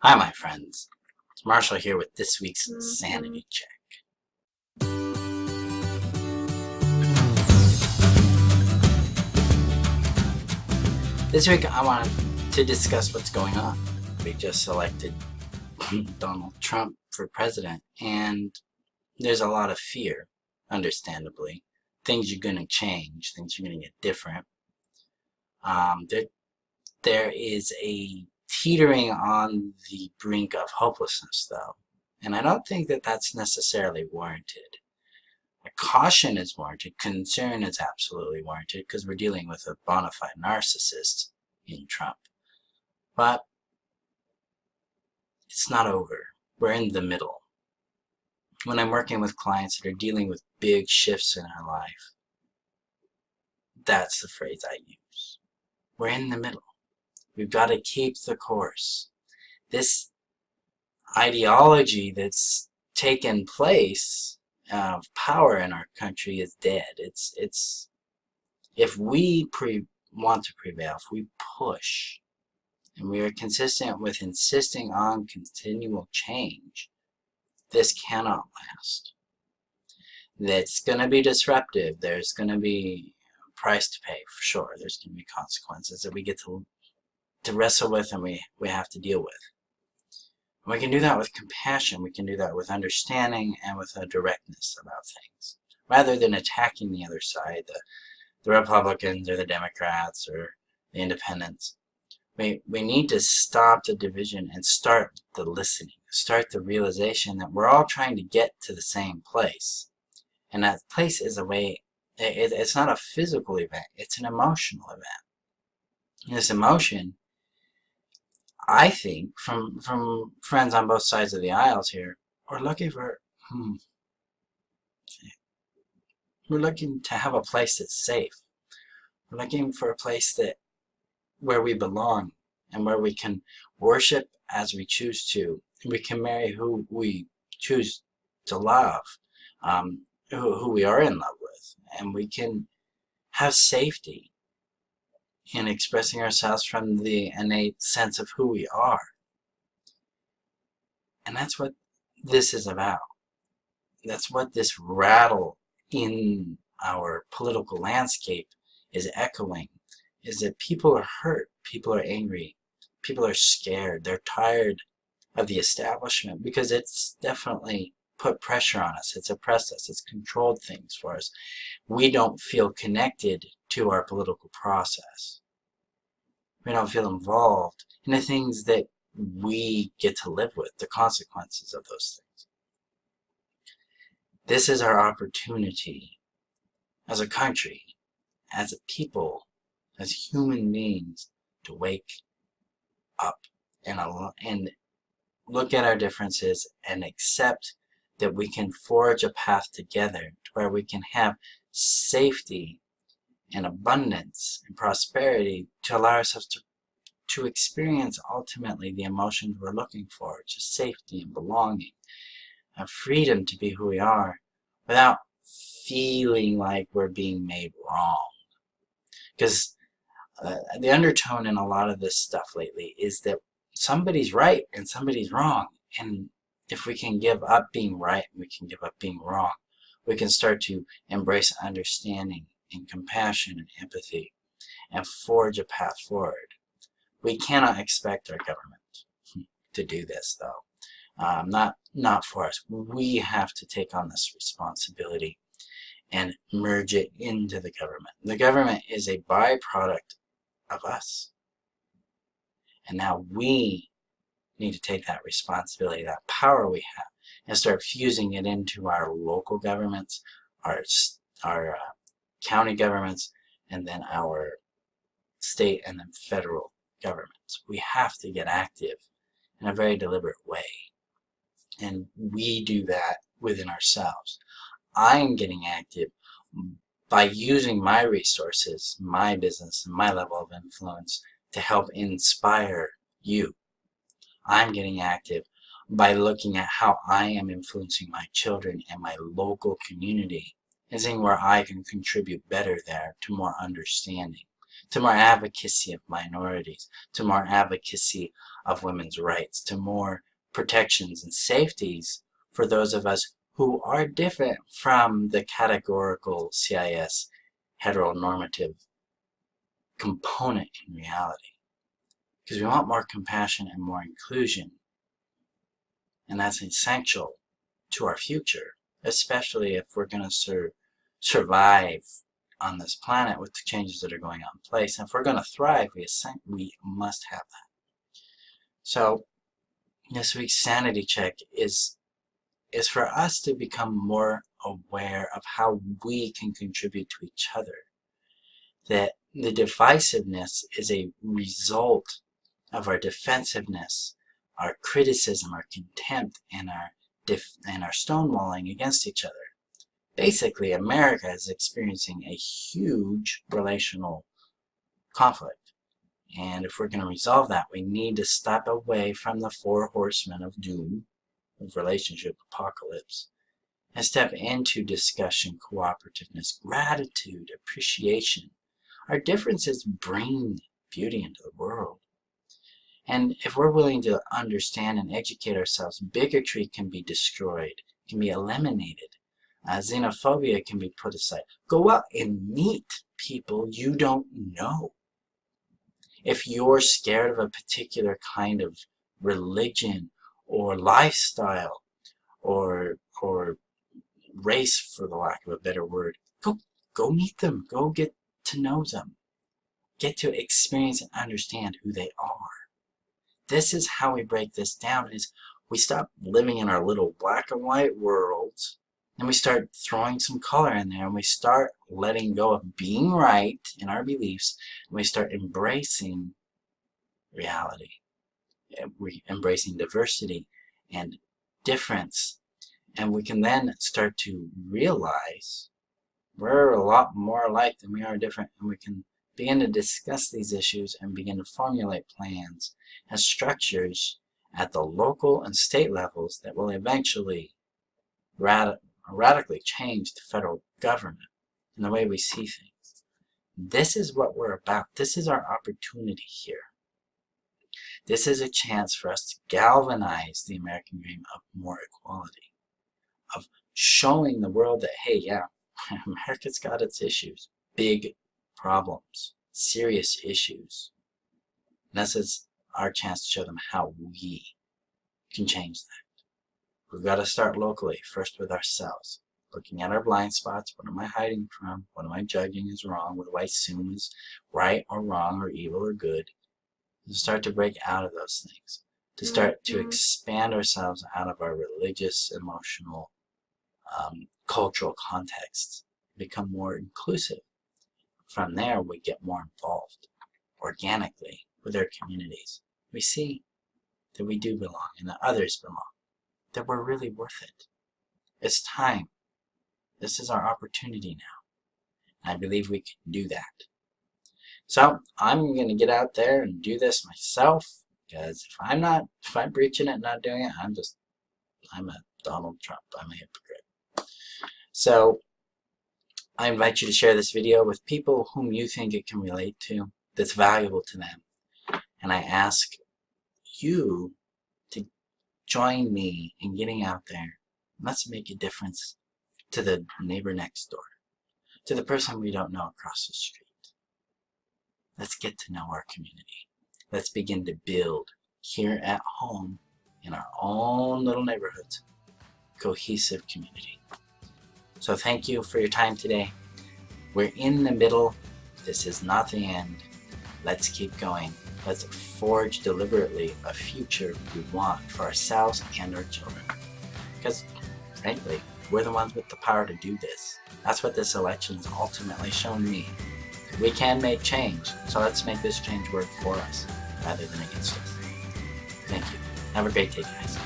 Hi, my friends. It's Marshall here with this week's Sanity Check. This week, I wanted to discuss what's going on. We just elected Donald Trump for president, and there's a lot of fear, understandably. Things are going to change. Things are going to get different. There is a teetering on the brink of hopelessness, though. And I don't think that that's necessarily warranted. Caution is warranted. Concern is absolutely warranted because we're dealing with a bona fide narcissist in Trump. But it's not over. We're in the middle. When I'm working with clients that are dealing with big shifts in our life, that's the phrase I use. We're in the middle. We've got to keep the course. This ideology that's taken place of power in our country is dead. It's if we want to prevail, if we push, and we are consistent with insisting on continual change, this cannot last. That's going to be disruptive. There's going to be a price to pay for sure. There's going to be consequences that we get to wrestle with and we have to deal with. And we can do that with compassion. We can do that with understanding and with a directness about things, rather than attacking the other side, the Republicans or the Democrats or the independents. We need to stop the division and start the listening, start the realization that we're all trying to get to the same place. And that place is a way, it's not a physical event, it's an emotional event. And this emotion, I think, from friends on both sides of the aisles here, we're looking to have a place that's safe. We're looking for a place where we belong and where we can worship as we choose to. We can marry who we choose to love, who we are in love with, and we can have safety in expressing ourselves from the innate sense of who we are. And that's what this is about. That's what this rattle in our political landscape is echoing, is that people are hurt, people are angry, people are scared, they're tired of the establishment because it's definitely put pressure on us, it's oppressed us, it's controlled things for us. We don't feel connected to our political process. We don't feel involved in the things that we get to live with, the consequences of those things. This is our opportunity as a country, as a people, as human beings, to wake up and look at our differences and accept that we can forge a path together to where we can have safety and abundance and prosperity to allow ourselves to experience ultimately the emotions we're looking for, just safety and belonging, and freedom to be who we are without feeling like we're being made wrong. Because the undertone in a lot of this stuff lately is that somebody's right and somebody's wrong. And if we can give up being right and we can give up being wrong, we can start to embrace understanding and compassion and empathy and forge a path forward. We cannot expect our government to do this, though. Not for us. We have to take on this responsibility and merge it into the government. The government is a byproduct of us. And now we need to take that responsibility, that power we have, and start fusing it into our local governments, our county governments, and then our state and then federal governments. We have to get active in a very deliberate way. And we do that within ourselves. I am getting active by using my resources, my business, and my level of influence to help inspire you. I'm getting active by looking at how I am influencing my children and my local community and seeing where I can contribute better there to more understanding, to more advocacy of minorities, to more advocacy of women's rights, to more protections and safeties for those of us who are different from the categorical CIS heteronormative component in reality. Because we want more compassion and more inclusion. And that's essential to our future, especially if we're going to survive on this planet with the changes that are going on in place. And if we're going to thrive, we must have that. So this week's Sanity Check is for us to become more aware of how we can contribute to each other. That the divisiveness is a result of our defensiveness, our criticism, our contempt, and our stonewalling against each other. Basically, America is experiencing a huge relational conflict. And if we're going to resolve that, we need to step away from the four horsemen of doom, of relationship apocalypse, and step into discussion, cooperativeness, gratitude, appreciation. Our differences bring beauty into the world. And if we're willing to understand and educate ourselves, bigotry can be destroyed, can be eliminated. Xenophobia can be put aside. Go out and meet people you don't know. If you're scared of a particular kind of religion or lifestyle or race, for the lack of a better word, go meet them. Go get to know them. Get to experience and understand who they are. This is how we break this down, is we stop living in our little black and white worlds, and we start throwing some color in there, and we start letting go of being right in our beliefs, and we start embracing reality, embracing diversity and difference. And we can then start to realize we're a lot more alike than we are different, and we can begin to discuss these issues and begin to formulate plans and structures at the local and state levels that will eventually radically change the federal government and the way we see things. This is what we're about. This is our opportunity here. This is a chance for us to galvanize the American dream of more equality, of showing the world that, hey, yeah, America's got its issues, big problems, serious issues. And this is our chance to show them how we can change that. We've got to start locally, first with ourselves, looking at our blind spots. What am I hiding from? What am I judging as wrong? What do I assume is right or wrong or evil or good? To start to break out of those things, to start to expand ourselves out of our religious, emotional, cultural contexts, become more inclusive. From there, we get more involved organically with our communities. We see that we do belong and that others belong, that we're really worth it. It's time. This is our opportunity now. And I believe we can do that. So I'm going to get out there and do this myself, because if I'm preaching it and not doing it, I'm a Donald Trump. I'm a hypocrite. So I invite you to share this video with people whom you think it can relate to, that's valuable to them. And I ask you to join me in getting out there. Let's make a difference to the neighbor next door, to the person we don't know across the street. Let's get to know our community. Let's begin to build here at home in our own little neighborhoods, cohesive community. So thank you for your time today. We're in the middle. This is not the end. Let's keep going. Let's forge deliberately a future we want for ourselves and our children. Because, frankly, we're the ones with the power to do this. That's what this election's ultimately shown me. We can make change, so let's make this change work for us rather than against us. Thank you. Have a great day, guys.